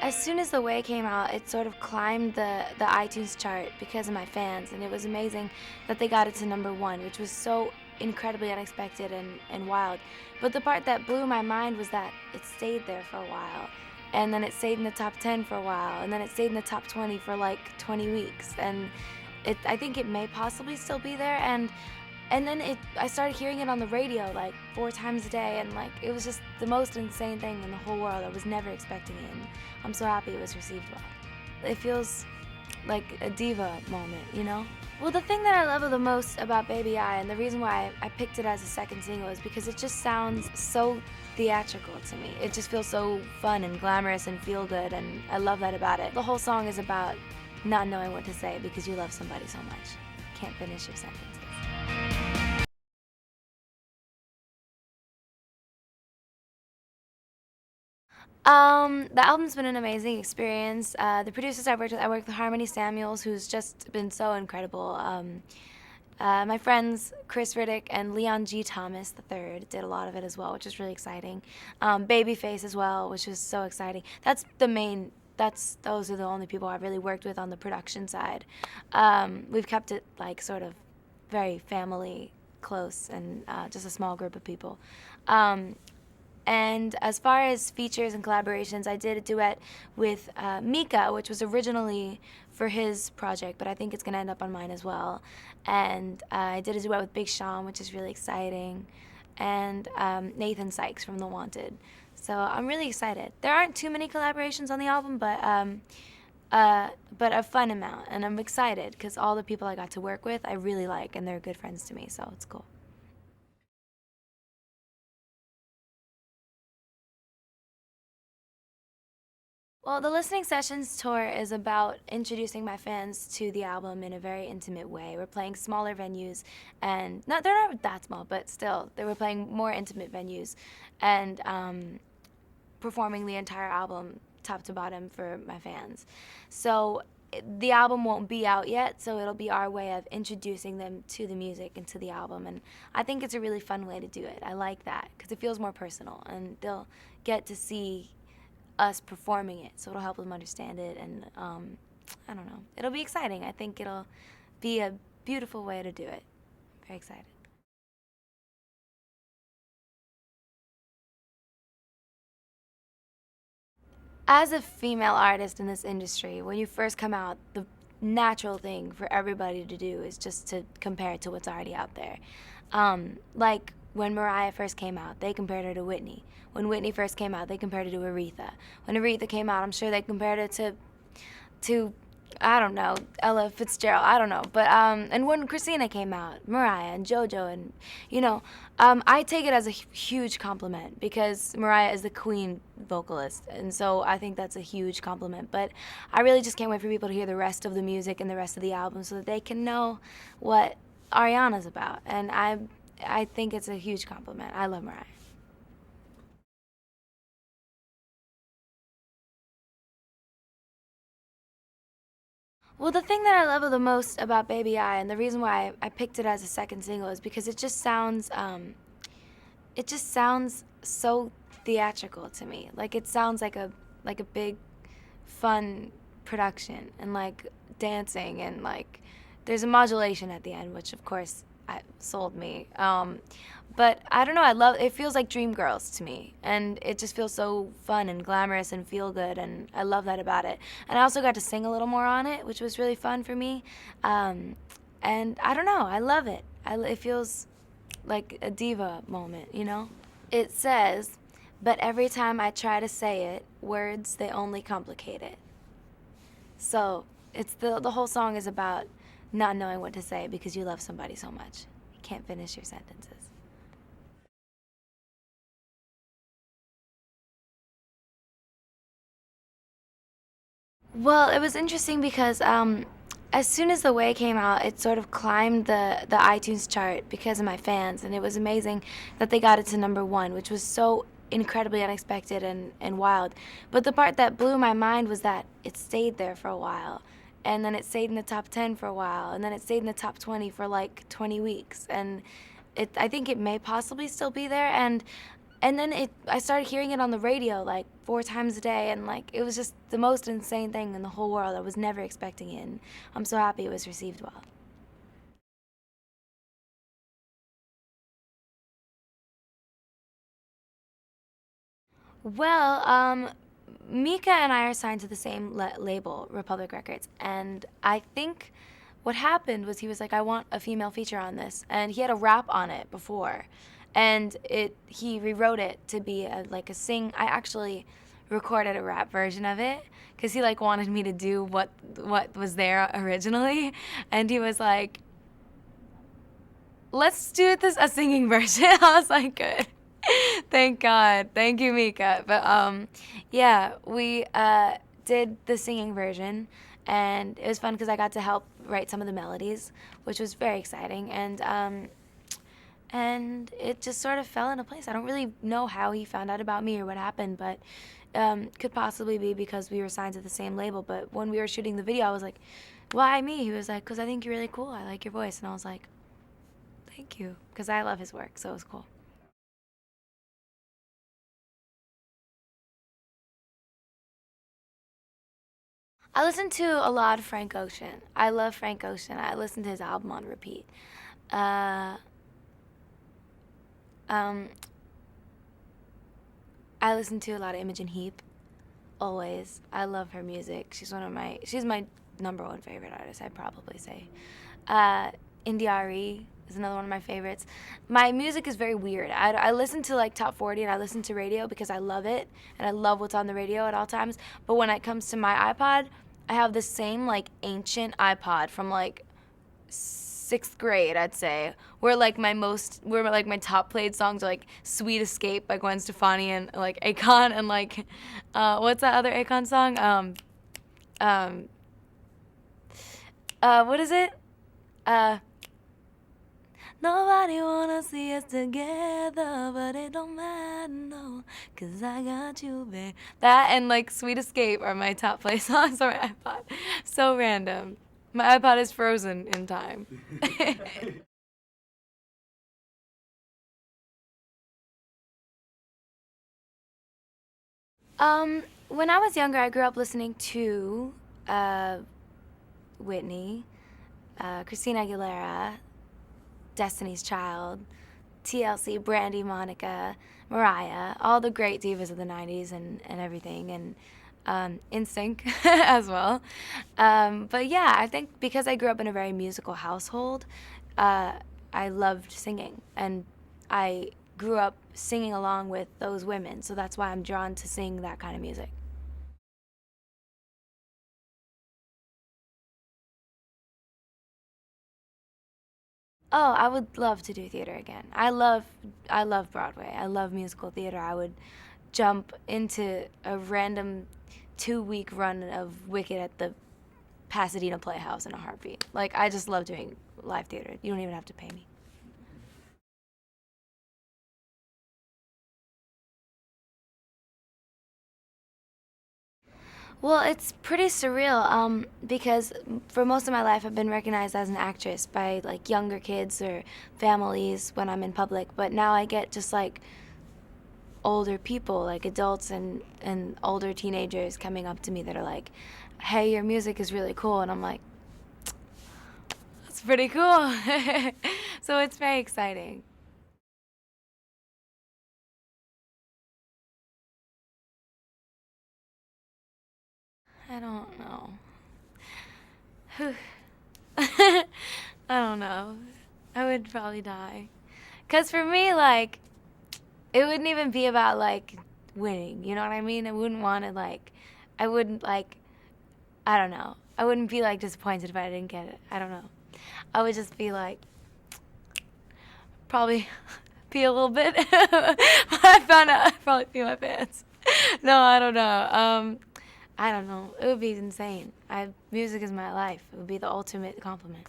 As soon as The Way came out, it sort of climbed the iTunes chart because of my fans, and it was amazing that they got it to #1, which was so incredibly unexpected and wild. But the part that blew my mind was that it stayed there for a while, and then it stayed in the top 10 for a while, and then it stayed in the top 20 for like 20 weeks, and I think it may possibly still be there, and then I started hearing it on the radio like 4 times a day, and like it was just the most insane thing in the whole world. I was never expecting it, and I'm so happy it was received well. It feels like a diva moment, you know? Well, the thing that I love the most about Baby I, and the reason why I picked it as a second single, is because it just sounds so theatrical to me. It just feels so fun and glamorous and feel good, and I love that about it. The whole song is about not knowing what to say because you love somebody so much. Can't finish your sentences. The album's been an amazing experience. The producers I worked with Harmony Samuels, who's just been so incredible. My friends Chris Riddick and Leon G. Thomas III did a lot of it as well, which is really exciting. Babyface as well, which was so exciting. Those are the only people I've really worked with on the production side. We've kept it like sort of very family close and just a small group of people. And as far as features and collaborations, I did a duet with Mika, which was originally for his project, but I think it's going to end up on mine as well. And I did a duet with Big Sean, which is really exciting, and Nathan Sykes from The Wanted. So I'm really excited. There aren't too many collaborations on the album, but a fun amount. And I'm excited because all the people I got to work with I really like, and they're good friends to me, so it's cool. Well, the Listening Sessions tour is about introducing my fans to the album in a very intimate way. We're playing smaller venues, and they're not that small, but still, they were playing more intimate venues, and performing the entire album top to bottom for my fans. So the album won't be out yet, so it'll be our way of introducing them to the music and to the album, and I think it's a really fun way to do it. I like that because it feels more personal, and they'll get to see us performing it, so it'll help them understand it, and I don't know. It'll be exciting. I think it'll be a beautiful way to do it. Very excited. As a female artist in this industry, when you first come out, the natural thing for everybody to do is just to compare it to what's already out there. Like when Mariah first came out, they compared her to Whitney. When Whitney first came out, they compared her to Aretha. When Aretha came out, I'm sure they compared it to I don't know, Ella Fitzgerald, I don't know. But and when Christina came out, Mariah and JoJo, and I take it as a huge compliment because Mariah is the queen vocalist, and so I think that's a huge compliment. But I really just can't wait for people to hear the rest of the music and the rest of the album so that they can know what Ariana's about. And I think it's a huge compliment. I love Mariah. Well, the thing that I love the most about Baby I, and the reason why I picked it as a second single, is because it just sounds so theatrical to me. Like it sounds like a big, fun production, and like dancing, and like there's a modulation at the end, which of course sold me. But I don't know. I love it. Feels like Dreamgirls to me, and it just feels so fun and glamorous and feel good, and I love that about it. And I also got to sing a little more on it, which was really fun for me. And I don't know. I love it. It feels like a diva moment, you know? It says, but every time I try to say it, words, they only complicate it. So it's the whole song is about not knowing what to say because you love somebody so much. You can't finish your sentences. Well, it was interesting because as soon as The Way came out, it sort of climbed the iTunes chart because of my fans, and it was amazing that they got it to #1, which was so incredibly unexpected and wild. But the part that blew my mind was that it stayed there for a while, and then it stayed in the top 10 for a while, and then it stayed in the top 20 for like 20 weeks, and I think it may possibly still be there, and And then I started hearing it on the radio like 4 times a day, and like it was just the most insane thing in the whole world. I was never expecting it, and I'm so happy it was received well. Well, Mika and I are signed to the same label, Republic Records, and I think what happened was he was like, "I want a female feature on this," and he had a rap on it before, and he rewrote it to be like a sing. I actually recorded a rap version of it because he like wanted me to do what was there originally, and he was like, "Let's do this a singing version." I was like, "Good." Thank God. Thank you, Mika. But yeah, we did the singing version, and it was fun because I got to help write some of the melodies, which was very exciting. And it just sort of fell into place. I don't really know how he found out about me or what happened, but could possibly be because we were signed to the same label. But when we were shooting the video, I was like, "Why me?" He was like, "'Cause I think you're really cool. I like your voice." And I was like, "Thank you," because I love his work, so it was cool. I listen to a lot of Frank Ocean. I love Frank Ocean. I listen to his album on repeat. Uh, um, I listen to a lot of Imogen Heap. Always. I love her music. She's my number one favorite artist, I'd probably say. Uh, India.Arie is another one of my favorites. My music is very weird. I listen to like top 40 and I listen to radio because I love it and I love what's on the radio at all times. But when it comes to my iPod, I have the same like ancient iPod from like 6th grade, I'd say, where like my top played songs are like "Sweet Escape" by Gwen Stefani and like Akon and like what's that other Akon song? Um, what is it? Uh, Nobody wanna see us together, but it don't matter, no, 'cause I got you, babe. That and like "Sweet Escape" are my top play songs on my iPod. So random. My iPod is frozen in time. When I was younger, I grew up listening to uh, Whitney, Christina Aguilera, Destiny's Child, TLC, Brandy, Monica, Mariah, all the great divas of the 90s and everything, and NSYNC as well. But yeah, I think because I grew up in a very musical household, uh, I loved singing, and I grew up singing along with those women, so that's why I'm drawn to sing that kind of music. Oh, I would love to do theater again. I love Broadway. I love musical theater. I would jump into a random 2-week run of Wicked at the Pasadena Playhouse in a heartbeat. Like I just love doing live theater. You don't even have to pay me. Well, it's pretty surreal because for most of my life I've been recognized as an actress by like younger kids or families when I'm in public, but now I get just like older people, like adults and older teenagers coming up to me that are like, "Hey, your music is really cool." And I'm like, "That's pretty cool." So it's very exciting. I don't know. I don't know. I would probably die. Cause for me, like, it wouldn't even be about like winning. You know what I mean? I wouldn't want to like, I wouldn't like, I don't know. I wouldn't be like disappointed if I didn't get it. I don't know. I would just be like, probably pee a little bit. I found out I'd probably pee my pants. No, I don't know. I don't know. It would be insane. Music is my life. It would be the ultimate compliment.